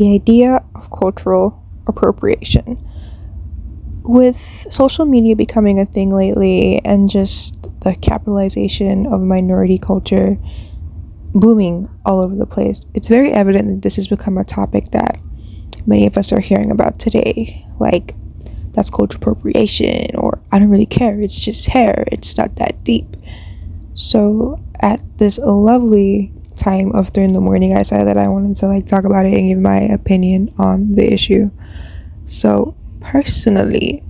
the idea of cultural appropriation. With social media becoming a thing lately and just the capitalization of minority culture booming all over the place, it's very evident that this has become a topic that many of us are hearing about today. Like, that's cultural appropriation, or I don't really care, it's just hair, it's not that deep. So at this lovely time of 3 a.m, I decided that I wanted to talk about it and give my opinion on the issue. So personally,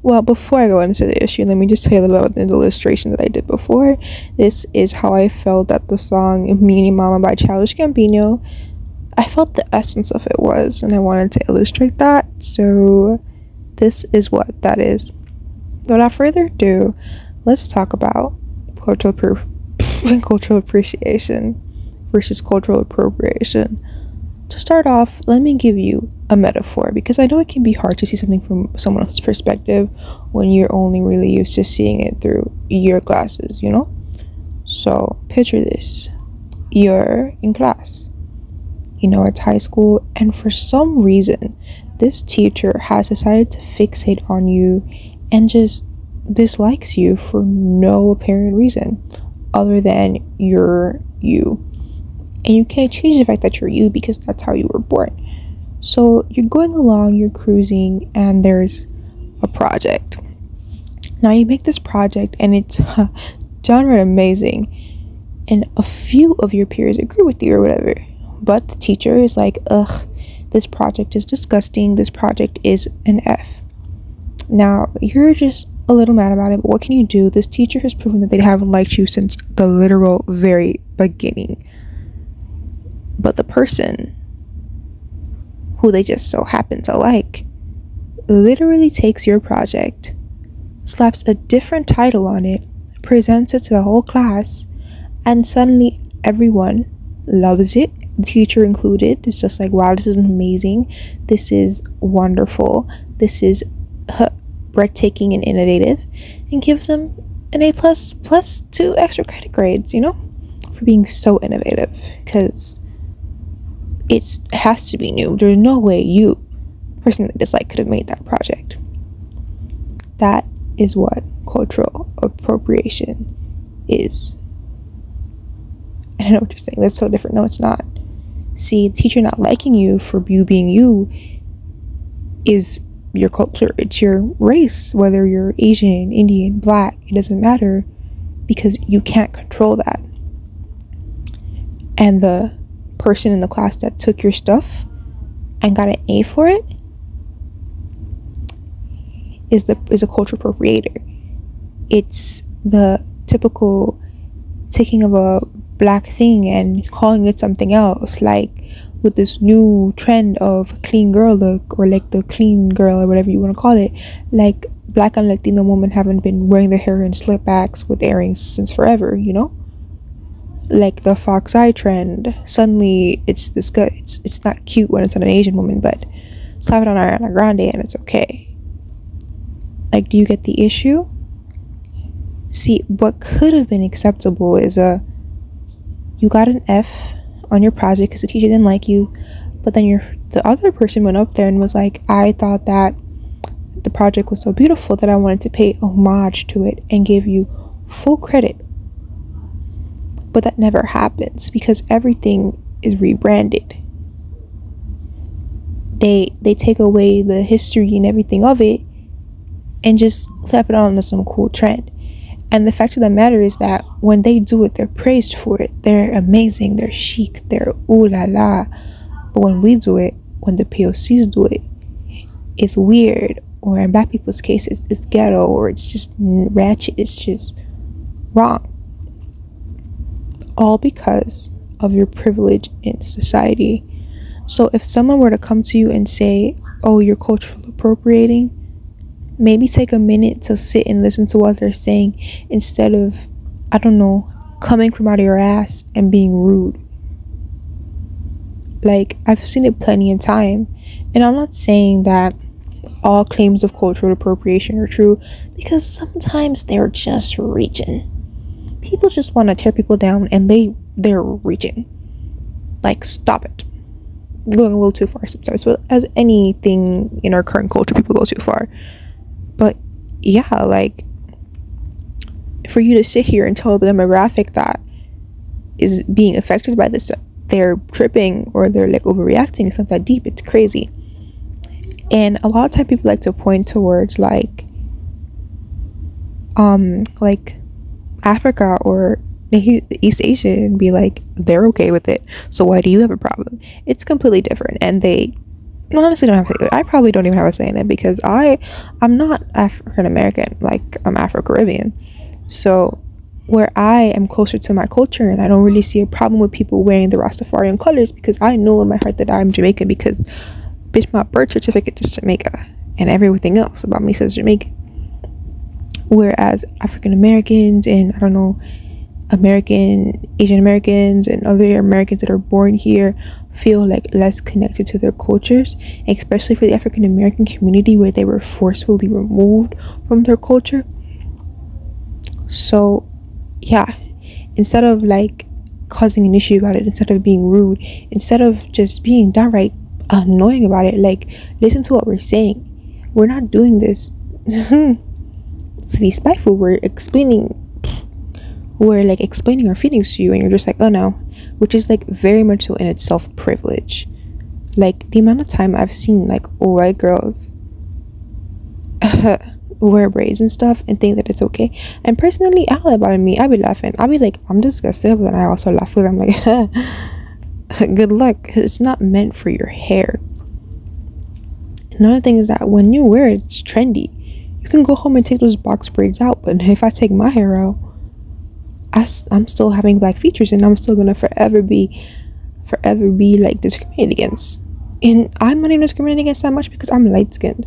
well, before I go into the issue, let me just tell you a little bit about the illustration that I did before. This is how I felt that the song Meanie Mama by Childish Gambino, I felt the essence of it was, and I wanted to illustrate that. So this is what that is. Without further ado, let's talk about cultural appreciation versus cultural appropriation. To start off, let me give you a metaphor, because I know it can be hard to see something from someone else's perspective when you're only really used to seeing it through your glasses, So picture this. You're in class. It's high school, and for some reason, this teacher has decided to fixate on you and just dislikes you for no apparent reason other than you're you. And you can't change the fact that you're you because that's how you were born. So you're going along, you're cruising, and there's a project. Now you make this project and it's downright amazing. And a few of your peers agree with you or whatever. But the teacher is like, ugh, this project is disgusting. This project is an F. Now you're just a little mad about it, but what can you do? This teacher has proven that they haven't liked you since the literal very beginning. But the person who they just so happen to like literally takes your project, slaps a different title on it, presents it to the whole class, and suddenly everyone loves it, the teacher included. It's just like, wow, this is amazing, this is wonderful, this is breathtaking and innovative, and gives them an A plus 2 extra credit grades, for being so innovative, because it has to be new. There's no way you, person that dislike, could have made that project. That is what cultural appropriation is. And I know what you're saying, that's so different. No, it's not. See, the teacher not liking you for you being you is your culture. It's your race, whether you're Asian, Indian, Black, it doesn't matter, because you can't control that. And the person in the class that took your stuff and got an A for it is a cultural appropriator. It's the typical taking of a black thing and calling it something else, like with this new trend of clean girl look, or like the clean girl, or whatever you want to call it. Like, Black and Latino women haven't been wearing their hair in slipbacks with earrings since forever, like the fox eye trend. Suddenly it's this good, it's not cute when it's on an Asian woman, but slap it on Ariana Grande and it's okay. Like, do you get the issue? See, what could have been acceptable is you got an F on your project because the teacher didn't like you, but then the other person went up there and was like, I thought that the project was so beautiful that I wanted to pay homage to it and give you full credit. But that never happens because everything is rebranded. They take away the history and everything of it and just slap it on to some cool trend. And the fact of the matter is that when they do it, they're praised for it. They're amazing, they're chic, they're ooh la la. But when we do it, when the POCs do it, it's weird. Or in Black people's case, it's ghetto, or it's just ratchet, it's just wrong. All because of your privilege in society. So if someone were to come to you and say, oh, you're cultural appropriating, maybe take a minute to sit and listen to what they're saying instead of, I don't know, coming from out of your ass and being rude. Like, I've seen it plenty of time, and I'm not saying that all claims of cultural appropriation are true, because sometimes they're just reaching. People just want to tear people down, and they're reaching. Like, stop it. going a little too far sometimes, but as anything in our current culture, people go too far. But yeah, like, for you to sit here and tell the demographic that is being affected by this, they're tripping or they're like overreacting, it's not that deep, it's crazy. And a lot of time people like to point towards like Africa or East Asia and be like, they're okay with it, so why do you have a problem? It's completely different, and they honestly don't have to. I probably don't even have a say in it, because I'm not African American, like I'm Afro-Caribbean. So where I am closer to my culture, and I don't really see a problem with people wearing the Rastafarian colors, because I know in my heart that I'm Jamaican, because bitch, my birth certificate is Jamaica and everything else about me says Jamaican. Whereas African Americans and I don't know, Asian Americans and other Americans that are born here feel like less connected to their cultures, especially for the African American community, where they were forcefully removed from their culture. So yeah, instead of like causing an issue about it, instead of being rude, instead of just being downright annoying about it, like, listen to what we're saying. We're not doing this to be spiteful. We're explaining our feelings to you, and you're just like, oh no, which is like very much so in itself privilege. Like, the amount of time I've seen like white girls wear braids and stuff and think that it's okay, and personally, I don't know about me, I'd be laughing, I'd be like, I'm disgusted, but then I also laugh with them, like good luck, it's not meant for your hair. Another thing is that when you wear it, it's trendy. You can go home and take those box braids out, but if I take my hair out, I'm still having black features, and I'm still gonna forever be like discriminated against. And I'm not even discriminated against that much because I'm light skinned.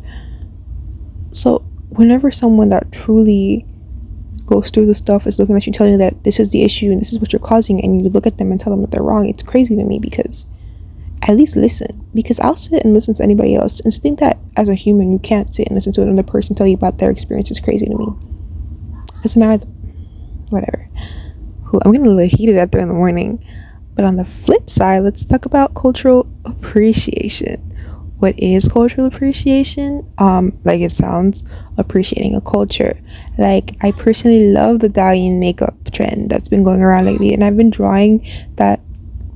So whenever someone that truly goes through the stuff is looking at you, telling you that this is the issue and this is what you're causing, and you look at them and tell them that they're wrong, it's crazy to me. Because at least listen, because I'll sit and listen to anybody else, and to think that as a human you can't sit and listen to another person tell you about their experience is crazy to me. Doesn't matter, whatever. I'm getting a little heated at 3 in the morning. But on the flip side, let's talk about cultural appreciation. What is cultural appreciation? Like it sounds, appreciating a culture. Like, I personally love the Dalian makeup trend that's been going around lately, and I've been drawing that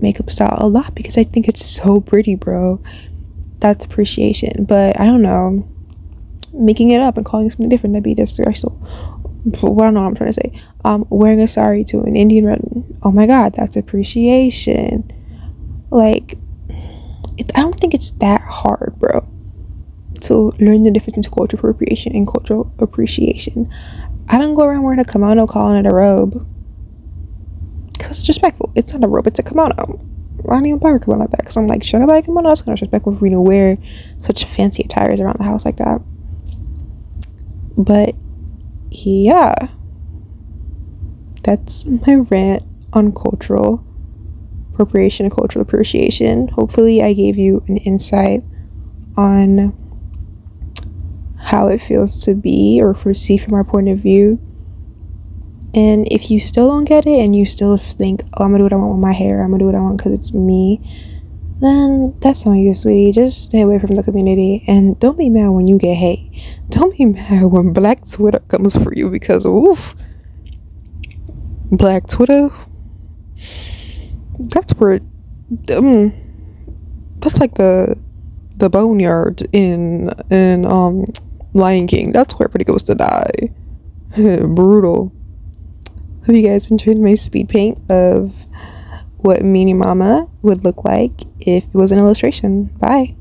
makeup style a lot because I think it's so pretty, bro. That's appreciation. But I don't know, making it up and calling it something different, that'd be disrespectful. Well, I don't know what I'm trying to say. Wearing a sari to an Indian wedding, oh my god, that's appreciation. Like, I don't think it's that hard, bro, to learn the difference between cultural appropriation and cultural appreciation. I don't go around wearing a kimono calling it a robe, because it's respectful. It's not a robe, it's a kimono. I don't even buy a kimono like that, because I'm like, should I buy a kimono? That's kind of disrespectful for me to wear such fancy attires around the house like that. But yeah, that's my rant on cultural appropriation and cultural appreciation. Hopefully I gave you an insight on how it feels to be or foresee from our point of view. And if you still don't get it and you still think, oh, I'm gonna do what I want with my hair, I'm gonna do what I want because it's me, then that's on you, sweetie. Just stay away from the community, and don't be mad when you get hate. Don't be mad when Black Twitter comes for you, because oof, Black Twitter, that's where that's like the boneyard in Lion King. That's where everybody goes to die. Brutal. Hope you guys enjoyed my speed paint of what Meanie Mama would look like if it was an illustration. Bye.